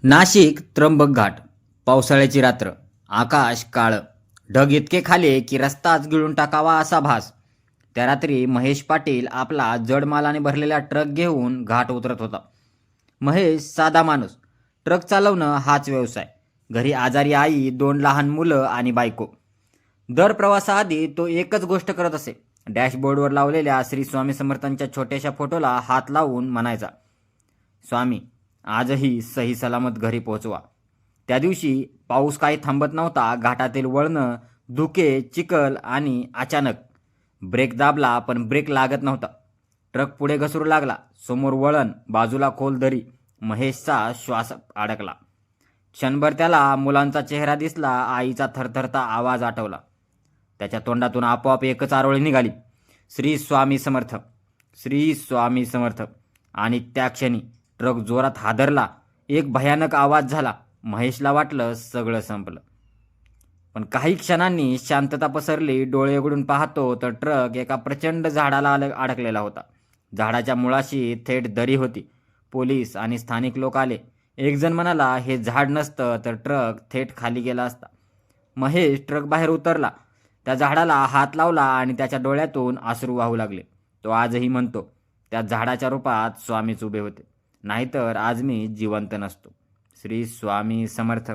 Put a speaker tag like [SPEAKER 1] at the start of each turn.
[SPEAKER 1] नाशिक त्र्यंबक घाट. पावसाळ्याची रात्र. आकाश काळं. ढग इतके खाले की रस्ताच गिळून टाकावा असा भास. त्या रात्री महेश पाटील आपला जड मालाने भरलेला ट्रक घेऊन घाट उतरत होता. महेश साधा माणूस. ट्रक चालवणं हाच व्यवसाय. घरी आजारी आई, 2 लहान मुलं आणि बायको. दर प्रवासाआधी तो एकच गोष्ट करत असे. डॅशबोर्डवर लावलेल्या श्री स्वामी समर्थांच्या छोट्याशा फोटोला हात लावून म्हणायचा, स्वामी, आजही सही सलामत घरी पोहोचवा. त्या दिवशी पाऊस काही थांबत नव्हता. घाटातील वळणं, धुके, चिखल आणि अचानक ब्रेक दाबला पण ब्रेक लागत नव्हता. ट्रक पुढे घसरू लागला. समोर वळण, बाजूला खोल दरी. महेशचा श्वास अडकला. क्षणभर त्याला मुलांचा चेहरा दिसला, आईचा थरथरता आवाज आठवला. त्याच्या तोंडातून आपोआप एकच आरोळी निघाली, श्री स्वामी समर्थ, श्री स्वामी समर्थ. आणि त्या क्षणी ट्रक जोरात हादरला. एक भयानक आवाज झाला. महेशला वाटलं सगळं संपलं. पण काही क्षणांनी शांतता पसरली. डोळे उघडून पाहतो तर ट्रक एका प्रचंड झाडाला अडकलेला होता. झाडाच्या मुळाशी थेट दरी होती. पोलीस आणि स्थानिक लोक आले. एक जण म्हणाला, हे झाड नसतं तर ट्रक थेट खाली गेला असता. महेश ट्रक बाहेर उतरला. त्या झाडाला हात लावला आणि त्याच्या डोळ्यातून अश्रू वाहू लागले. तो आजही म्हणतो, त्या झाडाच्या रूपात स्वामीच उभे होते, नाहीतर आज मी जिवंत नसतो. श्री स्वामी समर्थ.